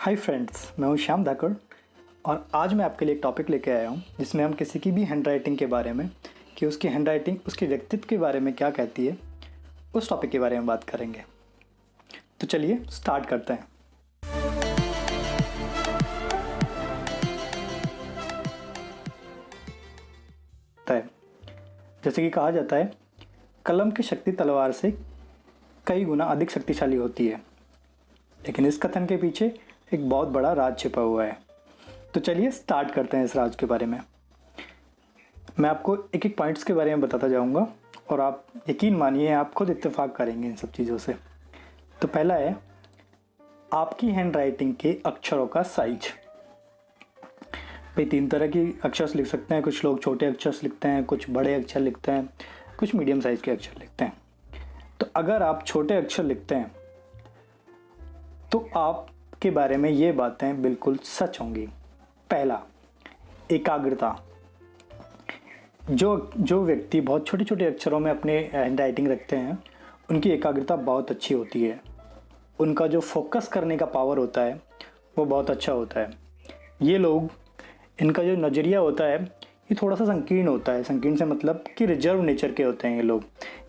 Hi friends, मैं हूं श्याम धाकड़ और आज मैं आपके लिए एक टॉपिक लेके आया हूं जिसमें हम किसी की भी हैंडराइटिंग के बारे में कि उसकी हैंडराइटिंग उसके व्यक्तित्व के बारे में क्या कहती है, उस टॉपिक के बारे में बात करेंगे। तो चलिए स्टार्ट करते हैं। जैसे कि कहा जाता है, कलम की शक्ति तलवार से कई गुना अधिक शक्तिशाली होती है, लेकिन इस कथन के पीछे एक बहुत बड़ा राज छिपा हुआ है। तो चलिए स्टार्ट करते हैं इस राज के बारे में। मैं आपको एक एक पॉइंट्स के बारे में बताता जाऊंगा और आप यकीन मानिए आप खुद इत्तेफाक करेंगे इन सब चीज़ों से। तो पहला है आपकी हैंड राइटिंग के अक्षरों का साइज। भाई 3 तरह की अक्षर लिख सकते हैं। कुछ लोग छोटे अक्षर लिखते हैं, कुछ बड़े अक्षर लिखते हैं, कुछ मीडियम साइज के अक्षर लिखते हैं। तो अगर आप छोटे अक्षर लिखते हैं तो आपके बारे में ये बातें बिल्कुल सच होंगी। पहला, एकाग्रता। जो व्यक्ति बहुत छोटे छोटे अक्षरों में अपने हैंड राइटिंग रखते हैं उनकी एकाग्रता बहुत अच्छी होती है। उनका जो फोकस करने का पावर होता है वो बहुत अच्छा होता है। ये लोग, इनका जो नज़रिया होता है ये थोड़ा सा संकीर्ण होता है। संकीर्ण से मतलब कि रिजर्व नेचर के होते हैं ये लोग।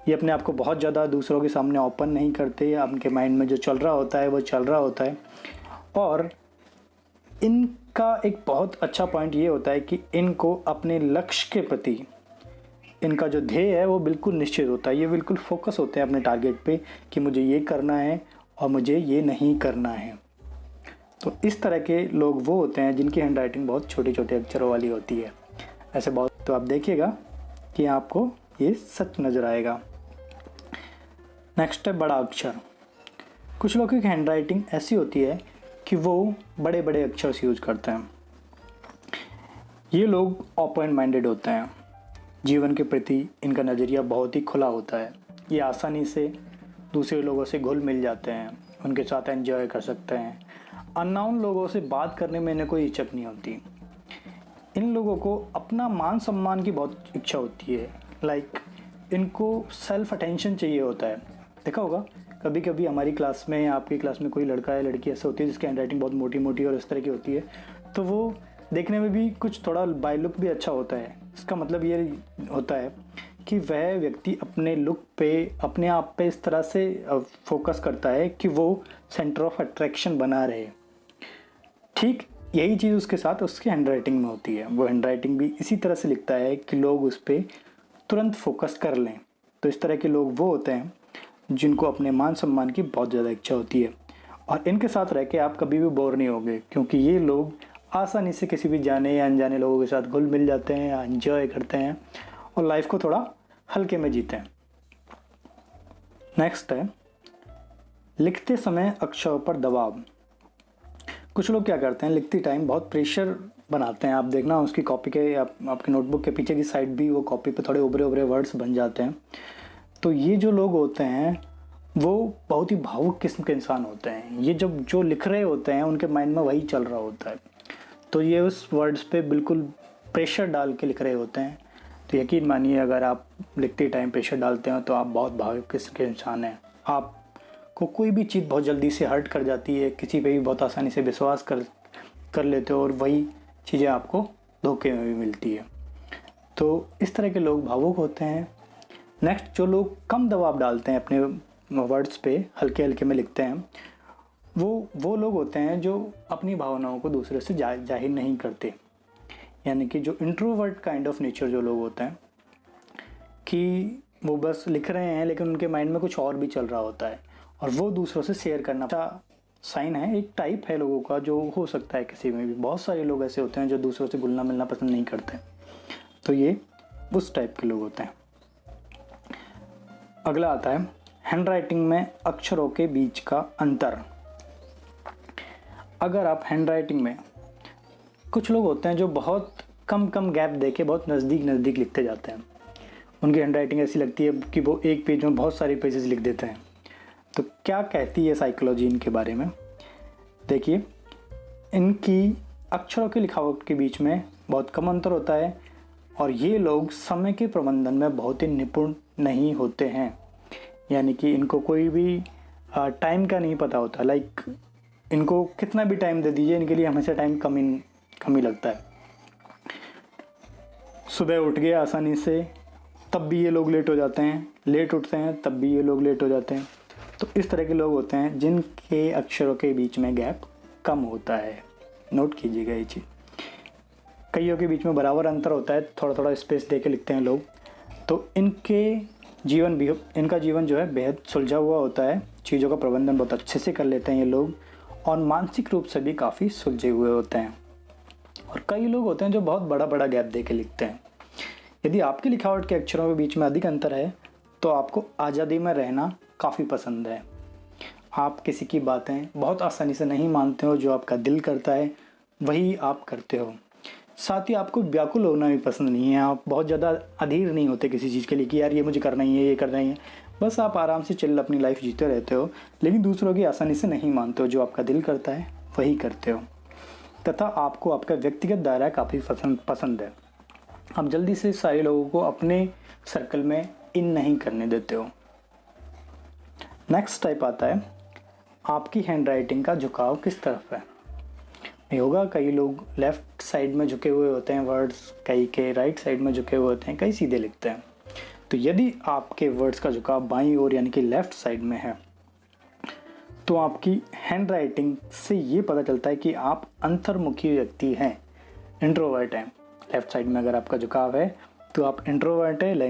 ये अपने आप को बहुत ज़्यादा दूसरों के सामने ओपन नहीं करते। उनके माइंड में जो चल रहा होता है वो चल रहा होता है। और इनका एक बहुत अच्छा पॉइंट ये होता है कि इनको अपने लक्ष्य के प्रति इनका जो ध्येय है वो बिल्कुल निश्चित होता है। ये बिल्कुल फोकस होते हैं अपने टारगेट पे कि मुझे ये करना है और मुझे ये नहीं करना है। तो इस तरह के लोग वो होते हैं जिनकी हैंड राइटिंग बहुत छोटे छोटे अक्षरों वाली होती है। ऐसे बहुत, तो आप देखिएगा कि आपको ये सच नज़र आएगा। नेक्स्ट है बड़ा अक्षर। कुछ लोगों की हैंड राइटिंग ऐसी होती है कि वो बड़े बड़े अक्षर यूज करते हैं। ये लोग ओपन माइंडेड होते हैं। जीवन के प्रति इनका नज़रिया बहुत ही खुला होता है। ये आसानी से दूसरे लोगों से घुल मिल जाते हैं, उनके साथ एंजॉय कर सकते हैं। अननोन लोगों से बात करने में इन्हें कोई हिचक नहीं होती। इन लोगों को अपना मान सम्मान की बहुत इच्छा होती है। लाइक इनको सेल्फ अटेंशन चाहिए होता है। देखा होगा कभी कभी हमारी क्लास में या आपकी क्लास में कोई लड़का या लड़की ऐसा होती है जिसकी हैंड राइटिंग बहुत मोटी मोटी और इस तरह की होती है, तो वो देखने में भी कुछ थोड़ा बाय लुक भी अच्छा होता है। इसका मतलब ये होता है कि वह व्यक्ति अपने लुक पे, अपने आप पे इस तरह से फोकस करता है कि वो सेंटर ऑफ अट्रैक्शन बना रहे। ठीक यही चीज़ उसके साथ उसकी हैंड राइटिंग में होती है। वो हैंड राइटिंग भी इसी तरह से लिखता है कि लोग उस पर तुरंत फोकस कर लें। तो इस तरह के लोग वो होते हैं जिनको अपने मान सम्मान की बहुत ज़्यादा इच्छा होती है। और इनके साथ रह के आप कभी भी बोर नहीं होगे, क्योंकि ये लोग आसानी से किसी भी जाने या अनजाने लोगों के साथ घुल मिल जाते हैं, एंजॉय करते हैं और लाइफ को थोड़ा हल्के में जीते हैं। नेक्स्ट है लिखते समय अक्षरों पर दबाव। कुछ लोग क्या करते हैं, लिखते टाइम बहुत प्रेशर बनाते हैं। आप देखना उसकी कॉपी के आपके नोटबुक के पीछे की साइड भी वो कॉपी पे थोड़े उभरे उभरे वर्ड्स बन जाते हैं। तो ये जो लोग होते हैं वो बहुत ही भावुक किस्म के इंसान होते हैं। ये जब जो लिख रहे होते हैं उनके माइंड में वही चल रहा होता है, तो ये उस वर्ड्स पे बिल्कुल प्रेशर डाल के लिख रहे होते हैं। तो यकीन मानिए अगर आप लिखते टाइम प्रेशर डालते हैं तो आप बहुत भावुक किस्म के इंसान हैं। आपको कोई भी चीज़ बहुत जल्दी से हर्ट कर जाती है, किसी पे भी बहुत आसानी से विश्वास कर लेते हो और वही चीज़ें आपको धोखे में भी मिलती है। तो इस तरह के लोग भावुक होते हैं। नेक्स्ट, जो लोग कम दबाव डालते हैं अपने वर्ड्स पे, हल्के हल्के में लिखते हैं, वो लोग होते हैं जो अपनी भावनाओं को दूसरे से जाहिर नहीं करते। यानी कि जो इंट्रोवर्ट काइंड ऑफ नेचर जो लोग होते हैं कि वो बस लिख रहे हैं लेकिन उनके माइंड में कुछ और भी चल रहा होता है और वो दूसरों से शेयर करना अच्छा साइन है। एक टाइप है लोगों का जो हो सकता है किसी में भी। बहुत सारे लोग ऐसे होते हैं जो दूसरों से घुलना मिलना पसंद नहीं करते, तो ये उस टाइप के लोग होते हैं। अगला आता है हैंड राइटिंग में अक्षरों के बीच का अंतर। अगर आप हैंड राइटिंग में, कुछ लोग होते हैं जो बहुत कम गैप देके बहुत नज़दीक लिखते जाते हैं। उनकी हैंड राइटिंग ऐसी लगती है कि वो एक पेज में बहुत सारे पेजेस लिख देते हैं। तो क्या कहती है साइकोलॉजी इनके बारे में? देखिए, इनकी अक्षरों की लिखावट के बीच में बहुत कम अंतर होता है और ये लोग समय के प्रबंधन में बहुत ही निपुण नहीं होते हैं। यानी कि इनको कोई भी टाइम का नहीं पता होता। लाइक इनको कितना भी टाइम दे दीजिए, इनके लिए हमेशा टाइम कम ही लगता है। सुबह उठ गए आसानी से, तब भी ये लोग लेट हो जाते हैं, लेट उठते हैं तब भी ये लोग लेट हो जाते हैं। तो इस तरह के लोग होते हैं जिनके अक्षरों के बीच में गैप कम होता है। नोट कीजिएगा ये चीज़। कईयों के बीच में बराबर अंतर होता है, थोड़ा थोड़ा स्पेस दे के लिखते हैं लोग। तो इनका जीवन जो है बेहद सुलझा हुआ होता है, चीज़ों का प्रबंधन बहुत अच्छे से कर लेते हैं ये लोग, और मानसिक रूप से भी काफ़ी सुलझे हुए होते हैं। और कई लोग होते हैं जो बहुत बड़ा बड़ा गैप दे के लिखते हैं। यदि आपकी लिखावट के अक्षरों के बीच में अधिक अंतर है तो आपको आज़ादी में रहना काफ़ी पसंद है। आप किसी की बातें बहुत आसानी से नहीं मानते हो, जो आपका दिल करता है वही आप करते हो। साथ ही आपको व्याकुल होना भी पसंद नहीं है, आप बहुत ज़्यादा अधीर नहीं होते किसी चीज़ के लिए कि यार ये मुझे करना ही है, ये करना ही है। बस आप आराम से चिल्ल अपनी लाइफ जीते रहते हो, लेकिन दूसरों की आसानी से नहीं मानते हो, जो आपका दिल करता है वही करते हो। तथा आपको आपका व्यक्तिगत दायरा काफ़ी पसंद है। आप जल्दी से सारे लोगों को अपने सर्कल में इन नहीं करने देते हो। नेक्स्ट टाइप आता है, आपकी हैंडराइटिंग का झुकाव किस तरफ है। होगा कई लोग लेफ़्ट साइड में झुके हुए होते हैं वर्ड्स, कई के राइट साइड में झुके हुए होते हैं, कई सीधे लिखते हैं। तो यदि आपके वर्ड्स का झुकाव बाईं ओर यानी कि लेफ़्ट साइड में है तो आपकी हैंडराइटिंग से ये पता चलता है कि आप अंतर्मुखी व्यक्ति हैं, इंट्रोवर्ट हैं। लेफ़्ट साइड में अगर आपका झुकाव है तो आप इंट्रोवर्ट है।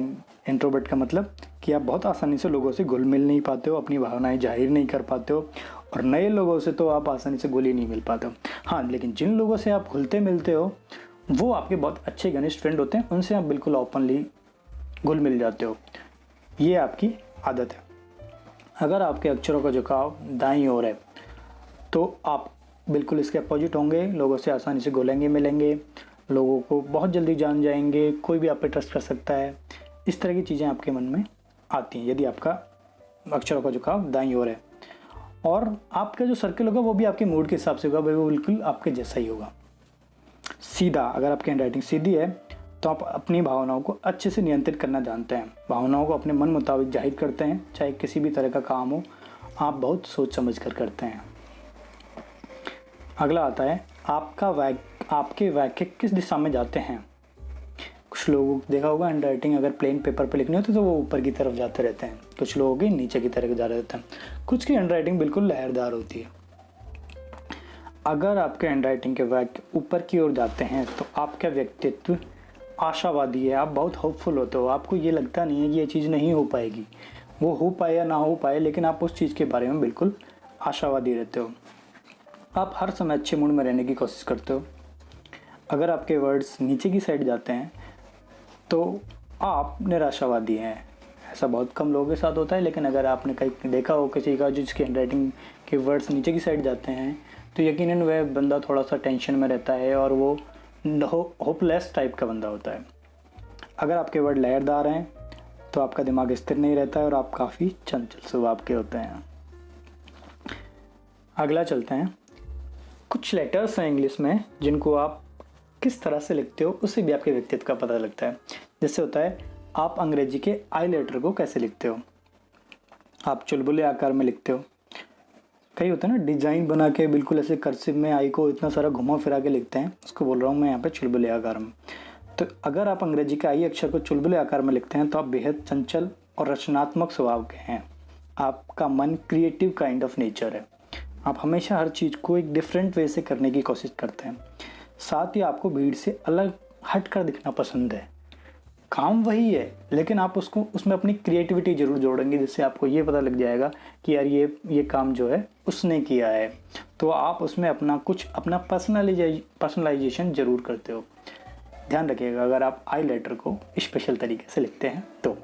इंट्रोवर्ट का मतलब कि आप बहुत आसानी से लोगों से घुल मिल नहीं पाते हो, अपनी भावनाएं जाहिर नहीं कर पाते हो, और नए लोगों से तो आप आसानी से घुल ही नहीं मिल पाते हो। हाँ, लेकिन जिन लोगों से आप घुलते मिलते हो वो आपके बहुत अच्छे घनिष्ठ फ्रेंड होते हैं, उनसे आप बिल्कुल ओपनली घुल मिल जाते हो। ये आपकी आदत है। अगर आपके अक्षरों का झुकाव दाईं ओर है तो आप बिल्कुल इसके अपोजिट होंगे, लोगों से आसानी से घुलेंगे मिलेंगे, लोगों को बहुत जल्दी जान जाएंगे, कोई भी आप पे ट्रस्ट कर सकता है। इस तरह की चीज़ें आपके मन में आती हैं यदि आपका अक्षरों का झुकाव दाईं ओर है। और आपका जो सर्कल होगा वो भी आपके मूड के हिसाब से होगा, वो बिल्कुल आपके जैसा ही होगा। सीधा, अगर आपकी हैंडराइटिंग सीधी है तो आप अपनी भावनाओं को अच्छे से नियंत्रित करना जानते हैं, भावनाओं को अपने मन मुताबिक जाहिर करते हैं, चाहे किसी भी तरह का काम हो आप बहुत सोच समझ कर करते हैं। अगला आता है, आपके वाक्य किस दिशा में जाते हैं। कुछ लोगों को देखा होगा हैंडराइटिंग अगर प्लेन पेपर पे लिखनी होती है तो वो ऊपर की तरफ जाते रहते हैं, कुछ लोगों की नीचे की तरफ जा रहे होते हैं, कुछ की हैंडराइटिंग बिल्कुल लहरदार होती है। अगर आपके हैंडराइटिंग के वाक्य ऊपर की ओर जाते हैं तो आपका व्यक्तित्व आशावादी है, आप बहुत होपफुल होते हो, आपको ये लगता नहीं है कि ये चीज़ नहीं हो पाएगी, वो हो पाए या ना हो पाए, लेकिन आप उस चीज़ के बारे में बिल्कुल आशावादी रहते हो। आप हर समय अच्छे मूड में रहने की कोशिश करते हो। अगर आपके वर्ड्स नीचे की साइड जाते हैं तो आप निराशावादी हैं। ऐसा बहुत कम लोगों के साथ होता है, लेकिन अगर आपने कहीं देखा हो किसी का जिसकी हैंडराइटिंग के वर्ड्स नीचे की साइड जाते हैं तो यकीनन वह बंदा थोड़ा सा टेंशन में रहता है और वो होपलेस टाइप का बंदा होता है। अगर आपके वर्ड लहरदार हैं तो आपका दिमाग स्थिर नहीं रहता है और आप काफ़ी चंचल स्वभाव के होते हैं। अगला चलते हैं, कुछ लेटर्स हैं इंग्लिश में जिनको आप किस तरह से लिखते हो उससे भी आपके व्यक्तित्व का पता लगता है। जैसे होता है, आप अंग्रेजी के आई लेटर को कैसे लिखते हो। आप चुलबुले आकार में लिखते हो, कई होते हैं ना डिजाइन बना के बिल्कुल ऐसे कर्सिव में आई को इतना सारा घुमा फिरा के लिखते हैं, उसको बोल रहा हूँ मैं यहाँ पे चुलबुले आकार में। तो अगर आप अंग्रेजी के आई अक्षर को चुलबुले आकार में लिखते हैं तो आप बेहद चंचल और रचनात्मक स्वभाव के हैं। आपका मन क्रिएटिव काइंड ऑफ नेचर है, आप हमेशा हर चीज़ को एक डिफरेंट वे से करने की कोशिश करते हैं। साथ ही आपको भीड़ से अलग हट कर दिखना पसंद है। काम वही है लेकिन आप उसमें अपनी क्रिएटिविटी ज़रूर जोड़ेंगे, जिससे आपको ये पता लग जाएगा कि यार ये काम जो है उसने किया है, तो आप उसमें अपना पर्सनलाइजेशन ज़रूर करते हो। ध्यान रखिएगा अगर आप आई लेटर को स्पेशल तरीके से लिखते हैं तो।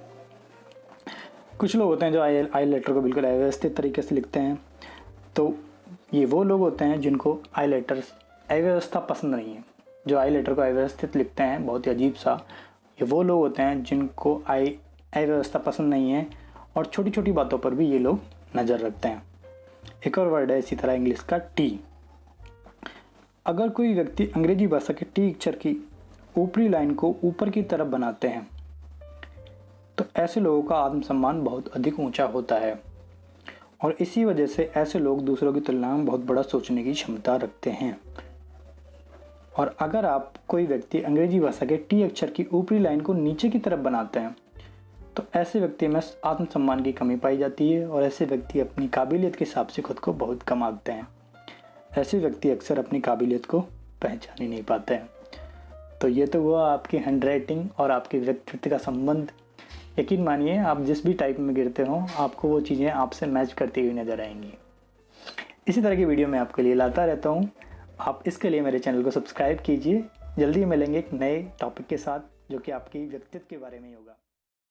कुछ लोग होते हैं जो आई लेटर को बिल्कुल अव्यवस्थित तरीके से लिखते हैं, तो ये वो लोग होते हैं जिनको आई लेटर्स अव्यवस्था पसंद नहीं है। जो आई लेटर को अव्यवस्थित लिखते हैं बहुत ही अजीब सा, ये वो लोग होते हैं जिनको अव्यवस्था पसंद नहीं है और छोटी छोटी बातों पर भी ये लोग नज़र रखते हैं। एक और वर्ड है इसी तरह इंग्लिश का, टी। अगर कोई व्यक्ति अंग्रेजी भाषा के टी अक्षर की ऊपरी लाइन को ऊपर की तरफ बनाते हैं तो ऐसे लोगों का आत्मसम्मान बहुत अधिक ऊंचा होता है और इसी वजह से ऐसे लोग दूसरों की तुलना में बहुत बड़ा सोचने की क्षमता रखते हैं। और अगर आप कोई व्यक्ति अंग्रेजी भाषा के टी अक्षर की ऊपरी लाइन को नीचे की तरफ बनाते हैं तो ऐसे व्यक्ति में आत्मसम्मान की कमी पाई जाती है और ऐसे व्यक्ति अपनी काबिलियत के हिसाब से खुद को बहुत कम आंकते हैं। ऐसे व्यक्ति अक्सर अपनी काबिलियत को पहचान ही नहीं पाते हैं। तो ये तो हुआ आपकी हैंडराइटिंग और आपके व्यक्तित्व का संबंध। यकीन मानिए आप जिस भी टाइप में गिरते हो आपको वो चीज़ें आपसे मैच करती हुई नज़र आएंगी। इसी तरह की वीडियो मैं आपके लिए लाता रहता हूँ। आप इसके लिए मेरे चैनल को सब्सक्राइब कीजिए। जल्दी मिलेंगे एक नए टॉपिक के साथ जो कि आपकी व्यक्तित्व के बारे में ही होगा।